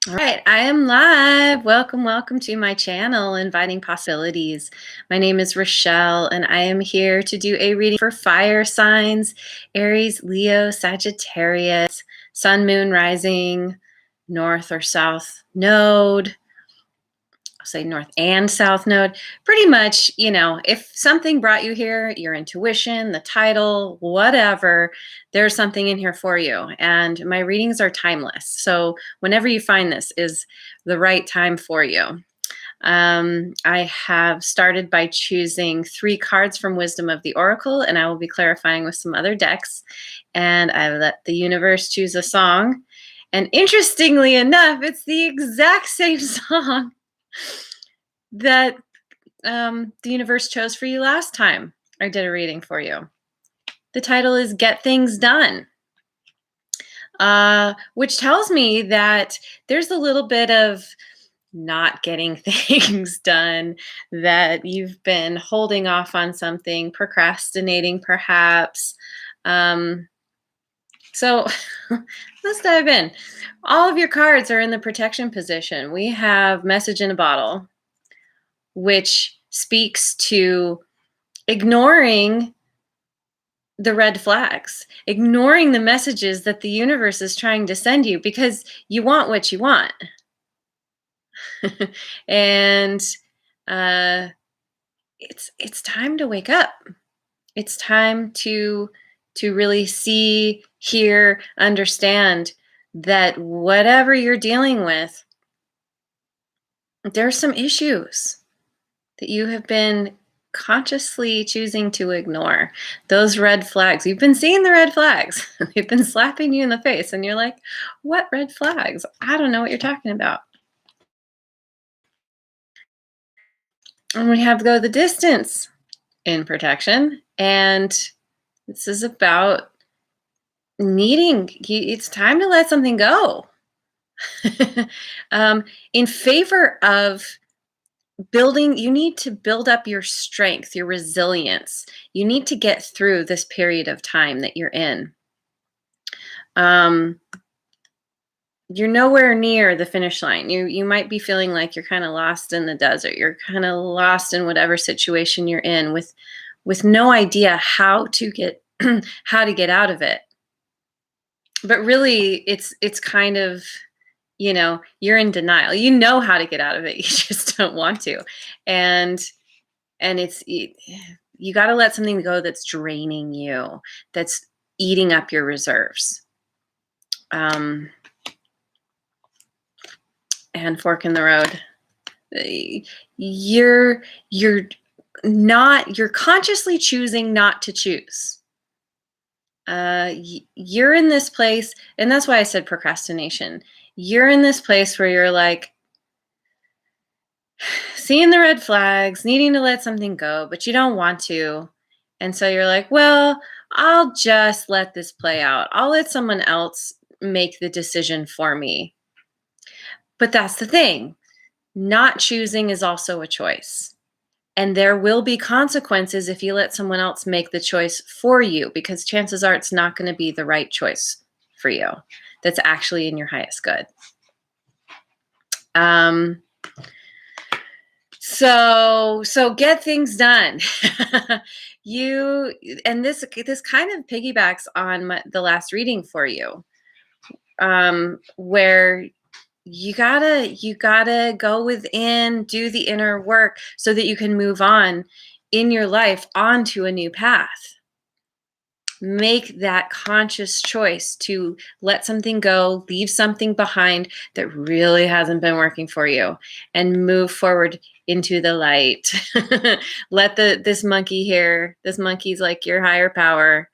All right, I am live. Welcome to my channel, Inviting Possibilities. My name is Rochelle, and I am here to do a reading for fire signs: Aries, Leo, Sagittarius, Sun, Moon, Rising, North or South Node. I'll say North and South Node. Pretty much, if something brought you here, your intuition, the title, whatever, there's something in here for you. And my readings are timeless. So whenever you find this is the right time for you. I have started by choosing 3 cards from Wisdom of the Oracle, and I will be clarifying with some other decks. And I let the universe choose a song. And interestingly enough, it's the exact same song that the universe chose for you last time I did a reading for you. The title is Get Things Done, which tells me that there's a little bit of not getting things done, that you've been holding off on something, procrastinating perhaps. So let's dive in. All of your cards are in the protection position. We have Message in a Bottle, which speaks to ignoring the red flags, ignoring the messages that the universe is trying to send you because you want what you want. And it's time to wake up. It's time to really see, hear, understand that whatever you're dealing with, there's some issues that you have been consciously choosing to ignore. Those red flags, you've been seeing the red flags. They've been slapping you in the face and you're like, what red flags? I don't know what you're talking about. And we have to go the distance in protection. And this is about it's time to let something go. In favor of building, you need to build up your strength, your resilience. You need to get through this period of time that you're in. You're nowhere near the finish line. You might be feeling like you're kind of lost in the desert. You're kind of lost in whatever situation you're in with no idea how to get how to get out of it. But really, it's kind of, you're in denial. You know how to get out of it. You just don't want to. And you got to let something go that's draining you, that's eating up your reserves. And fork in the road. You're consciously choosing not to choose. You're in this place, and that's why I said procrastination. You're in this place where you're like seeing the red flags, needing to let something go, but you don't want to. And so you're like, well, I'll just let this play out. I'll let someone else make the decision for me. But that's the thing. Not choosing is also a choice. And there will be consequences if you let someone else make the choice for you, because chances are it's not going to be the right choice for you that's actually in your highest good. So get things done. This kind of piggybacks on the last reading for you, where you gotta go within, do the inner work so that you can move on in your life onto a new path. Make that conscious choice to let something go, leave something behind that really hasn't been working for you, and move forward into the light. Let this monkey here, this monkey's like your higher power,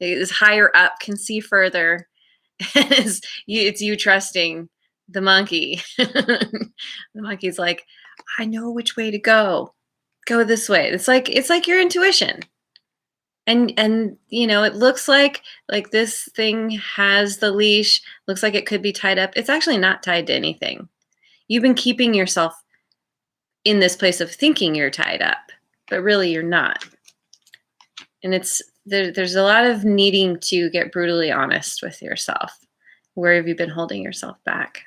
is higher up, can see further. It's you trusting the monkey. The monkey's like, I know which way to go. Go this way. It's like your intuition. And it looks like this thing has the leash, looks like it could be tied up. It's actually not tied to anything. You've been keeping yourself in this place of thinking you're tied up, but really you're not. And there's a lot of needing to get brutally honest with yourself Where have you been holding yourself back?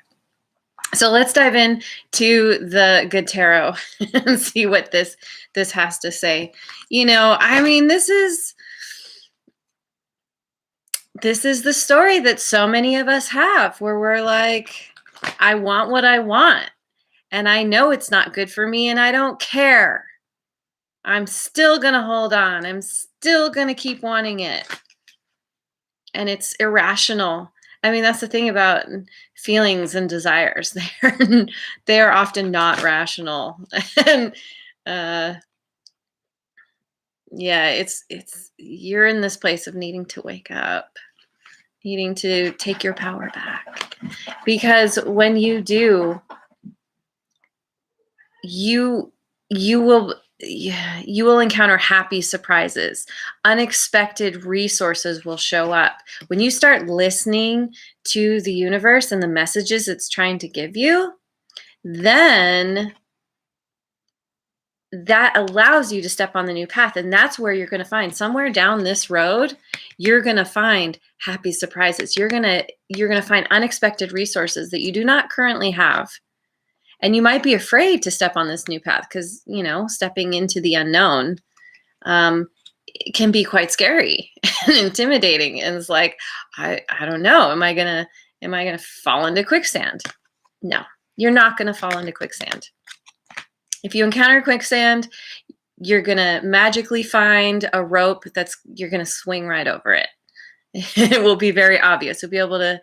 So let's dive in to the good tarot and see what this has to say. I mean, this is the story that so many of us have, where we're like, I want what I want, and I know it's not good for me, and I don't care. I'm still going to hold on. I'm still going to keep wanting it. And it's irrational. I mean, that's the thing about feelings and desires. They're often not rational. And yeah, it's you're in this place of needing to wake up, needing to take your power back. Because when you do, you will encounter happy surprises. Unexpected resources will show up. When you start listening to the universe and the messages it's trying to give you, then that allows you to step on the new path. And that's where you're going to find, somewhere down this road, you're going to find happy surprises. You're going to find unexpected resources that you do not currently have. And you might be afraid to step on this new path because, stepping into the unknown can be quite scary and intimidating. And it's like, I don't know. Am I gonna fall into quicksand? No, you're not gonna fall into quicksand. If you encounter quicksand, you're gonna magically find a rope you're gonna swing right over it. It will be very obvious. You'll be able to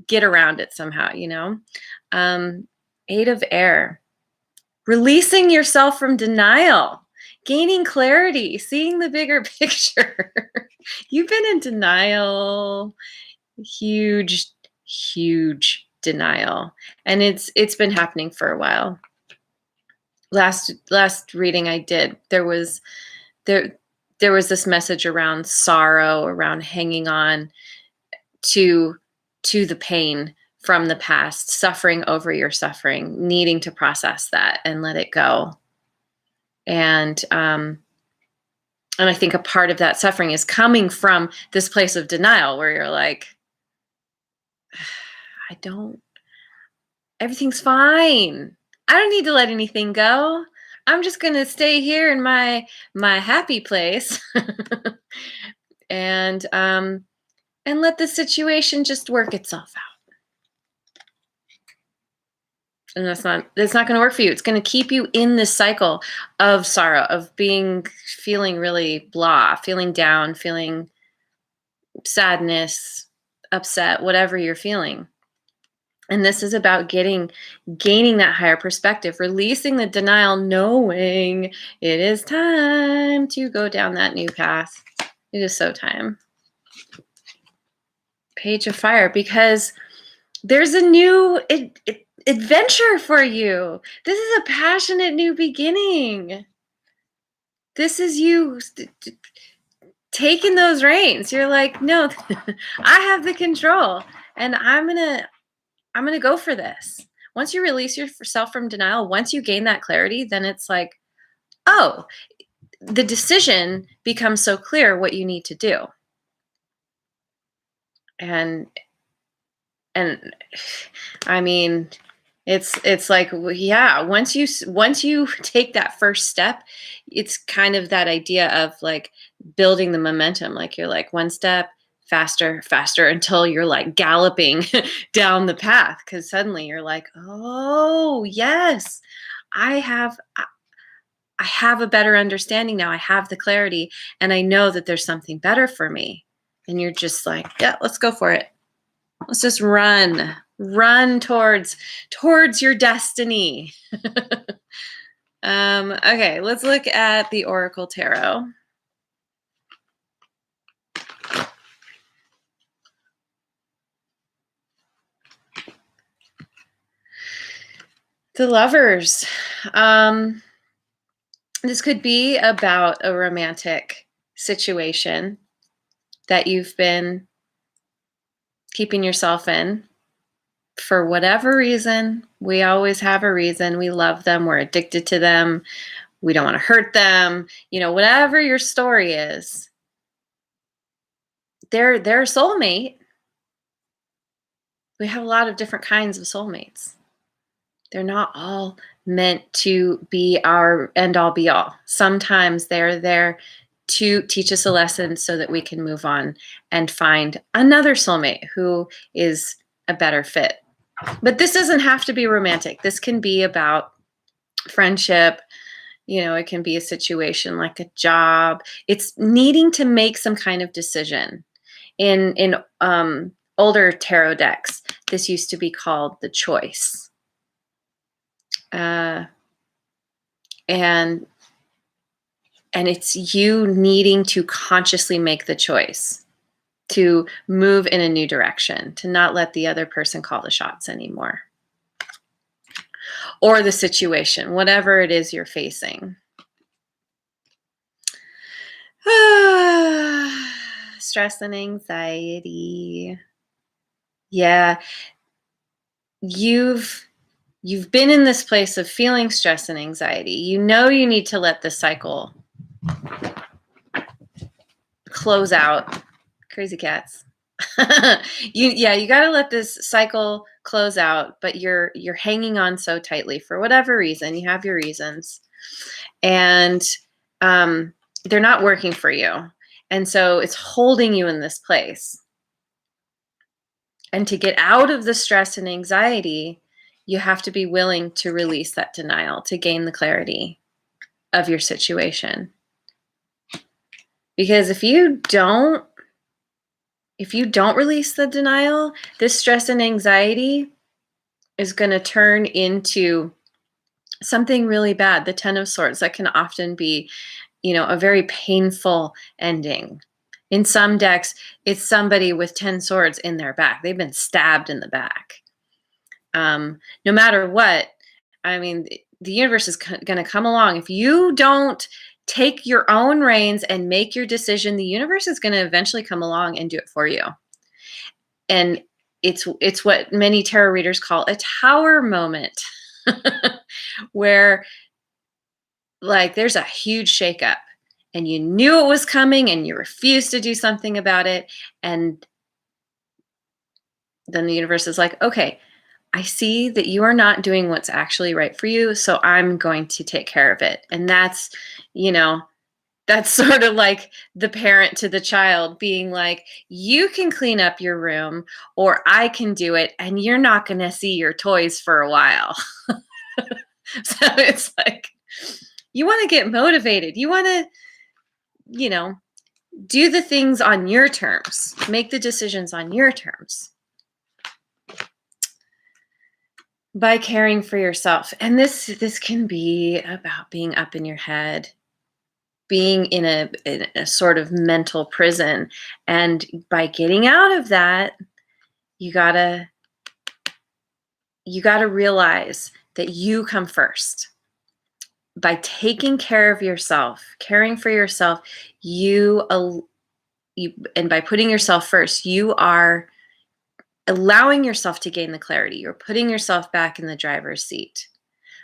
get around it somehow, Eight of Air. Releasing yourself from denial, gaining clarity, seeing the bigger picture. You've been in denial, huge, huge denial. And it's been happening for a while. Last reading I did, there was this message around sorrow, around hanging on to the pain from the past, suffering over your suffering, needing to process that and let it go. And I think a part of that suffering is coming from this place of denial where you're like, everything's fine. I don't need to let anything go. I'm just going to stay here in my happy place and let the situation just work itself out. And that's not going to work for you. It's going to keep you in this cycle of sorrow, of feeling really blah, feeling down, feeling sadness, upset, whatever you're feeling. And this is about gaining that higher perspective, releasing the denial, knowing it is time to go down that new path. It is so time. Page of Fire, because there's a new adventure for you. This is a passionate new beginning. This is you taking those reins. You're like, no, I have the control, and I'm gonna go for this. Once you release yourself from denial, once you gain that clarity, then it's like, oh, the decision becomes so clear what you need to do. And I mean, it's like, yeah, once you take that first step, it's kind of that idea of like building the momentum. Like you're like one step faster until you're like galloping down the path, because suddenly you're like, oh yes, I have a better understanding now. I have the clarity, and I know that there's something better for me. And you're just like, yeah, let's go for it. Let's just run towards your destiny. Okay, let's look at the Oracle Tarot. The Lovers. This could be about a romantic situation that you've been keeping yourself in for whatever reason. We always have a reason. We love them. We're addicted to them. We don't want to hurt them. Whatever your story is, they're a soulmate. we have a lot of different kinds of soulmates. They're not all meant to be our end all be all. Sometimes they're there to teach us a lesson so that we can move on and find another soulmate who is a better fit. But this doesn't have to be romantic. This can be about friendship. It can be a situation like a job. It's needing to make some kind of decision. In older tarot decks, this used to be called the choice. And it's you needing to consciously make the choice to move in a new direction, to not let the other person call the shots anymore. Or the situation, whatever it is you're facing. Stress and anxiety. Yeah. You've been in this place of feeling stress and anxiety. You need to let the cycle close out. Crazy cats. You got to let this cycle close out, but you're hanging on so tightly for whatever reason. You have your reasons, and they're not working for you, and so it's holding you in this place. And to get out of the stress and anxiety, you have to be willing to release that denial to gain the clarity of your situation. Because if you don't release the denial, this stress and anxiety is going to turn into something really bad. The 10 of Swords, that can often be, a very painful ending. In some decks, it's somebody with 10 swords in their back. They've been stabbed in the back. No matter what, the universe is going to come along. If you don't take your own reins and make your decision, the universe is going to eventually come along and do it for you. And it's what many tarot readers call a tower moment, where there's a huge shakeup and you knew it was coming and you refused to do something about it. And then the universe is like, okay, I see that you are not doing what's actually right for you, so I'm going to take care of it. And that's, that's sort of like the parent to the child being like, you can clean up your room or I can do it and you're not going to see your toys for a while. So it's like, you want to get motivated. You want to, do the things on your terms, make the decisions on your terms by caring for yourself. And this can be about being up in your head, being in a sort of mental prison. And by getting out of that, you gotta realize that you come first. By taking care of yourself, caring for yourself, and by putting yourself first, you are allowing yourself to gain the clarity. You're putting yourself back in the driver's seat.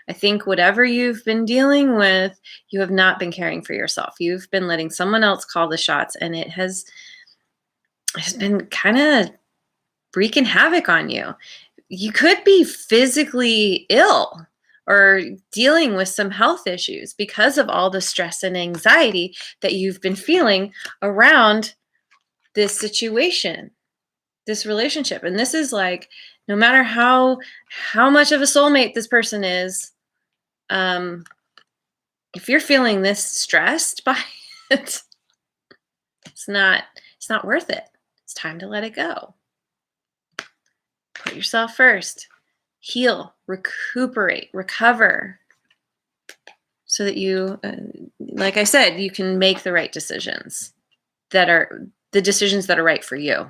I think whatever you've been dealing with, you have not been caring for yourself. You've been letting someone else call the shots, and it has been kind of wreaking havoc on you. You could be physically ill or dealing with some health issues because of all the stress and anxiety that you've been feeling around this situation, this relationship. And this is like, no matter how much of a soulmate this person is, if you're feeling this stressed by it, it's not worth it. It's time to let it go. Put yourself first. Heal, recuperate, recover, so that you, like I said, you can make the right decisions that are the decisions that are right for you.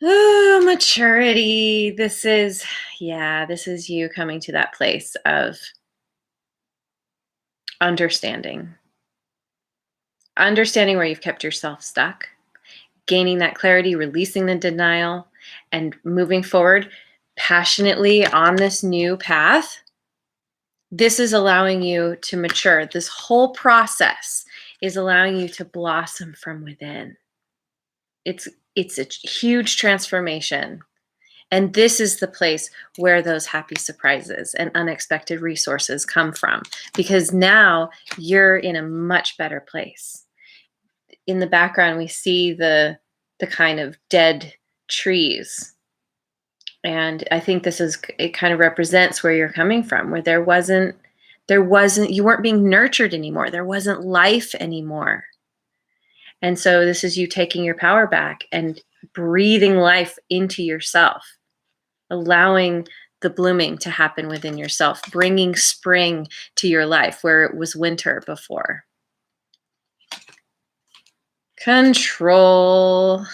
Oh, maturity. This is you coming to that place of understanding where you've kept yourself stuck, gaining that clarity, releasing the denial, and moving forward passionately on this new path. This is allowing you to mature. This whole process is allowing you to blossom from within. It's it's a huge transformation. And this is the place where those happy surprises and unexpected resources come from, because now you're in a much better place. In the background, we see the kind of dead trees. And I think it kind of represents where you're coming from, where you weren't being nurtured anymore. There wasn't life anymore. And so this is you taking your power back and breathing life into yourself, allowing the blooming to happen within yourself, bringing spring to your life where it was winter before. Control.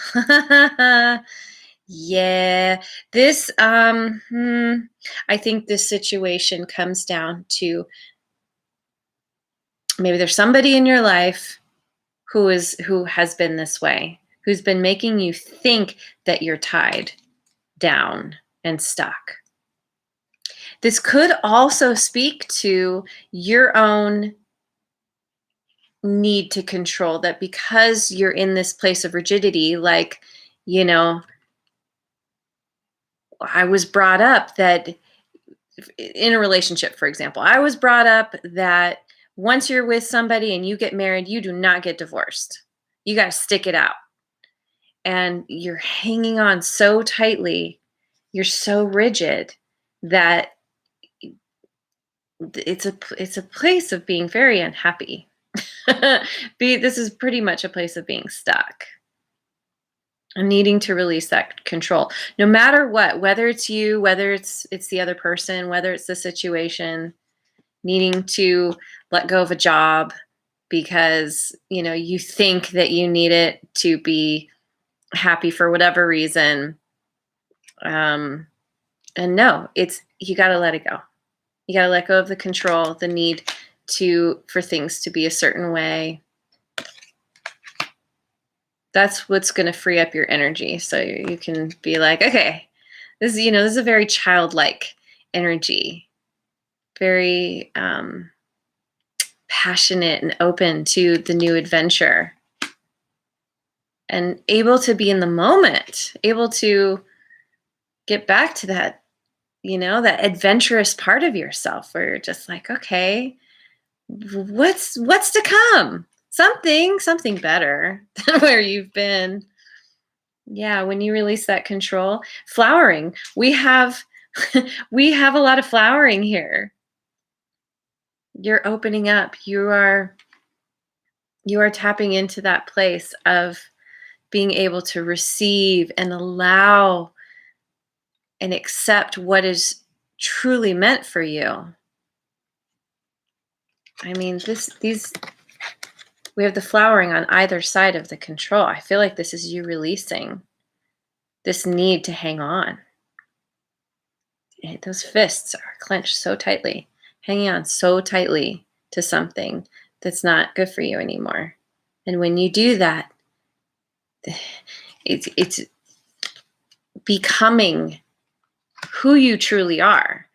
Yeah, this, I think this situation comes down to maybe there's somebody in your life who has been this way, who's been making you think that you're tied down and stuck. This could also speak to your own need to control, that because you're in this place of rigidity, like, I was brought up that in a relationship, for example, I was brought up that once you're with somebody and you get married, you do not get divorced. You got to stick it out. And you're hanging on so tightly, you're so rigid that it's a place of being very unhappy. This is pretty much a place of being stuck and needing to release that control, no matter what, whether it's you, whether it's the other person, whether it's the situation, needing to let go of a job because, you think that you need it to be happy for whatever reason. And no, you got to let it go. You got to let go of the control, the need for things to be a certain way. That's what's going to free up your energy. So you can be like, okay, this is a very childlike energy, very passionate and open to the new adventure, and able to be in the moment, able to get back to that, that adventurous part of yourself where you're just like, okay, what's to come? Something better than where you've been. Yeah, when you release that control, flowering. We have we have a lot of flowering here. You're opening up. You are tapping into that place of being able to receive and allow and accept what is truly meant for you. I mean, we have the flowering on either side of the control. I feel like this is you releasing this need to hang on. Those fists are clenched so tightly, hanging on so tightly to something that's not good for you anymore. And when you do that, it's becoming who you truly are.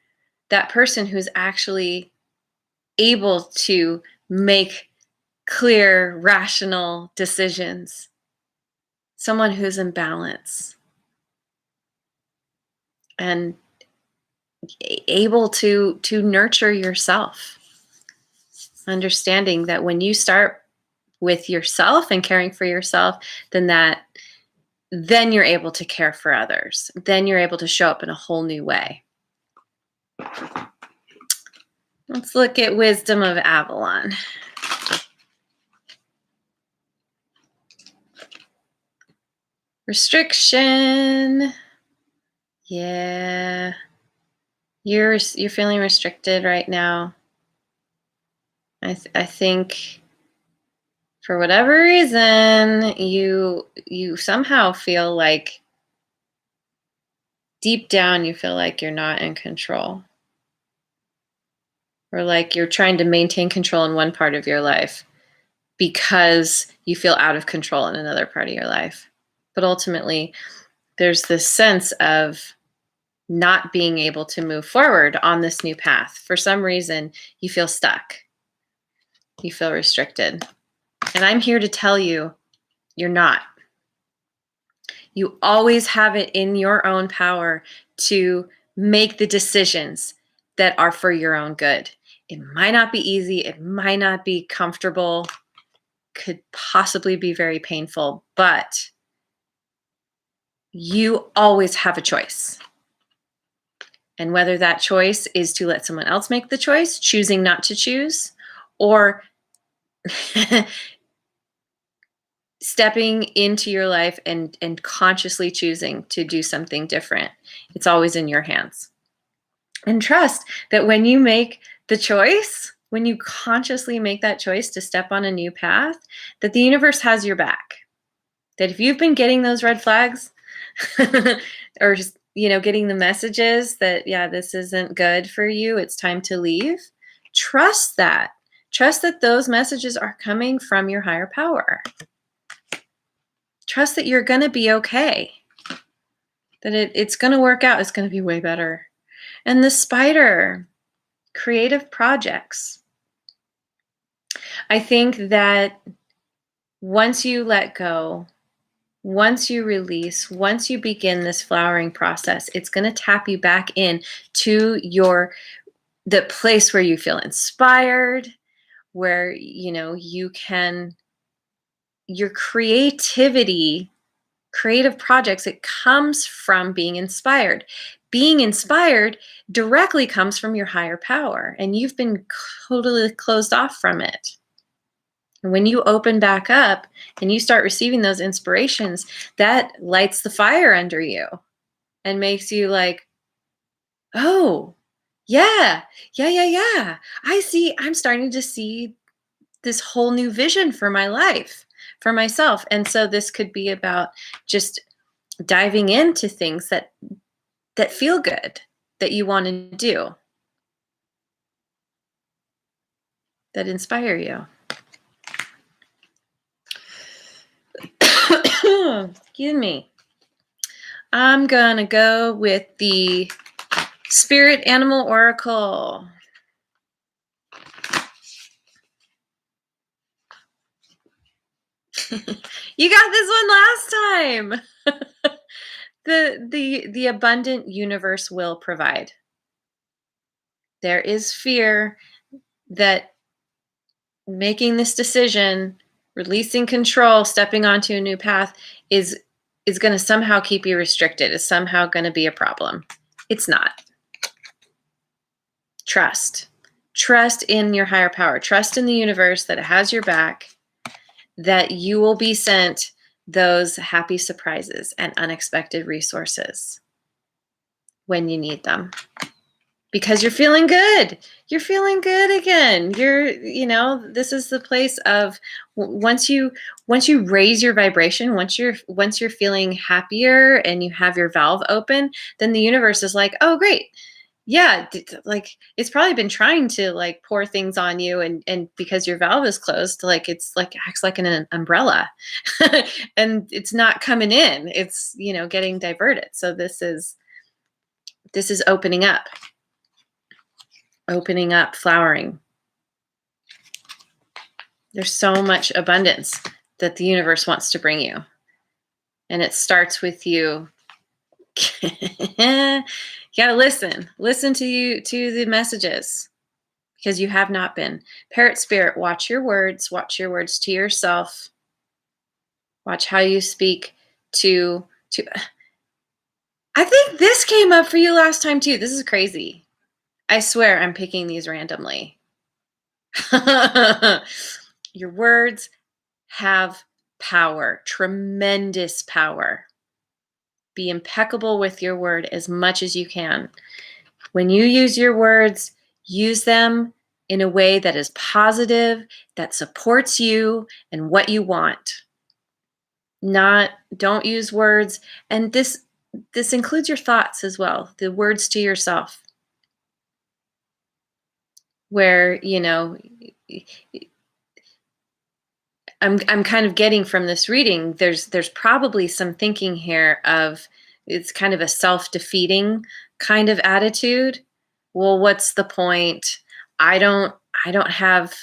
That person who's actually able to make clear, rational decisions. Someone who's in balance and able to nurture yourself. Understanding that when you start with yourself and caring for yourself, then you're able to care for others. Then you're able to show up in a whole new way. Let's look at Wisdom of Avalon. Restriction. Yeah. You're feeling restricted right now. I think for whatever reason, you somehow feel like deep down you feel like you're not in control. Or like you're trying to maintain control in one part of your life because you feel out of control in another part of your life. But ultimately, there's this sense of not being able to move forward on this new path. For some reason, you feel stuck. You feel restricted. And I'm here to tell you, you're not. You always have it in your own power to make the decisions that are for your own good. It might not be easy, it might not be comfortable, could possibly be very painful, but you always have a choice. And whether that choice is to let someone else make the choice, choosing not to choose, or stepping into your life and consciously choosing to do something different, it's always in your hands. And trust that when you make the choice, when you consciously make that choice to step on a new path, that the universe has your back. That if you've been getting those red flags or just, getting the messages that, yeah, this isn't good for you, it's time to leave, trust that. Trust that those messages are coming from your higher power. Trust that you're going to be okay. That it's going to work out. It's going to be way better. And the spider, creative projects. I think that once you let go, once you release, once you begin this flowering process, it's going to tap you back in to the place where you feel inspired, where you can, your creativity, creative projects, it comes from being inspired. Being inspired directly comes from your higher power, and you've been totally closed off from it. And when you open back up and you start receiving those inspirations, that lights the fire under you and makes you like, oh, yeah. I'm starting to see this whole new vision for my life, for myself. And so this could be about just diving into things that feel good, that you want to do, that inspire you. Excuse me. I'm gonna go with the Spirit Animal Oracle. You got this one last time. The abundant universe will provide. There is fear that making this decision, releasing control, stepping onto a new path is going to somehow keep you restricted, is somehow going to be a problem. It's not. Trust. Trust in your higher power. Trust in the universe that it has your back, that you will be sent those happy surprises and unexpected resources when you need them. Because you're feeling good. You're feeling good again. This is the place of once you raise your vibration, once you're feeling happier and you have your valve open, then the universe is like, oh, great. Yeah, like it's probably been trying to like pour things on you, and because your valve is closed, like it's like acts like an umbrella, and it's not coming in. It's getting diverted. So this is opening up, flowering. There's so much abundance that the universe wants to bring you, and it starts with you. You gotta listen to the messages, because you have not been. Parrot spirit, watch your words to yourself. Watch how you speak to I think this came up for you last time too. This is crazy. I swear I'm picking these randomly. Your words have power, tremendous power. Be impeccable with your word as much as you can. When you use your words, use them in a way that is positive, that supports you and what you want. Don't use words, and this includes your thoughts as well, the words to yourself, where I'm kind of getting from this reading, there's probably some thinking here of it's kind of a self-defeating kind of attitude. Well, what's the point? I don't have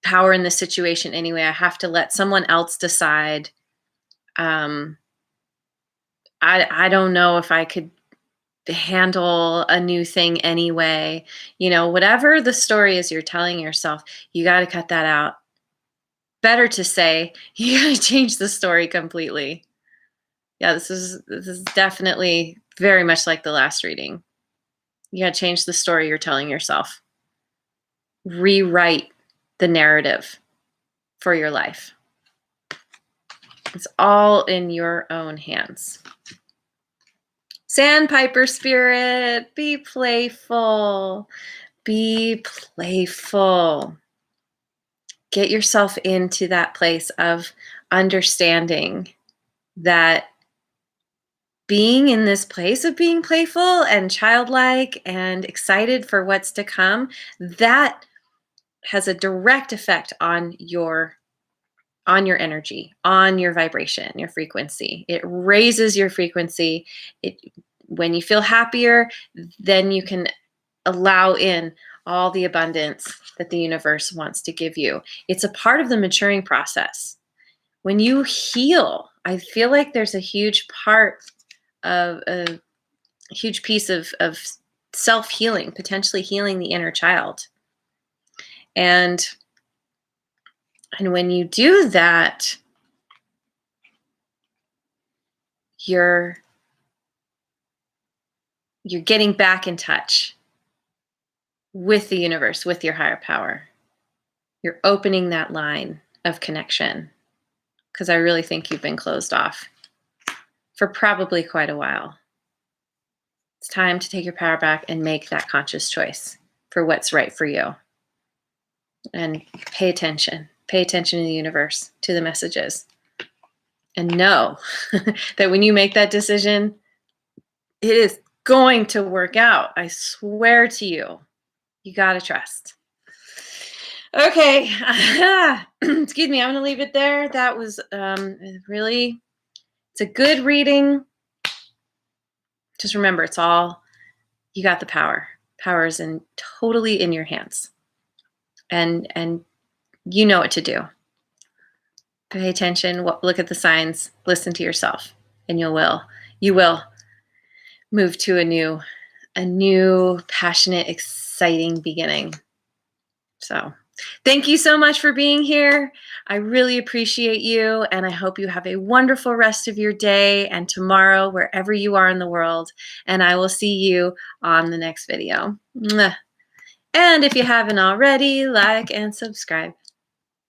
power in this situation anyway. I have to let someone else decide. I don't know if I could handle a new thing anyway. Whatever the story is you're telling yourself, you got to cut that out. Better to say, you got to change the story completely. Yeah, this is definitely very much like the last reading. You got to change the story you're telling yourself. Rewrite the narrative for your life. It's all in your own hands. Sandpiper spirit, be playful. Be playful. Get yourself into that place of understanding that being in this place of being playful and childlike and excited for what's to come, that has a direct effect on your energy, on your vibration, your frequency. It raises your frequency. When you feel happier, then you can allow in all the abundance that the universe wants to give you. It's a part of the maturing process. When you heal, I feel like there's a huge part of a huge piece of self-healing, potentially healing the inner child. And when you do that, you're getting back in touch with the universe, with your higher power. You're opening that line of connection, because I really think you've been closed off for probably quite a while. It's time to take your power back and make that conscious choice for what's right for you. And pay attention. Pay attention to the universe, to the messages. And know that when you make that decision, it is going to work out. I swear to you. You got to trust. Okay. Excuse me. I'm going to leave it there. That was really, it's a good reading. Just remember, it's all, you got the power. Power is totally in your hands. And you know what to do. Pay attention, look at the signs, listen to yourself, and you will move to a new passionate, exciting beginning. So thank you so much for being here. I really appreciate you, and I hope you have a wonderful rest of your day and tomorrow, wherever you are in the world. And I will see you on the next video. Mwah. And if you haven't already, like and subscribe.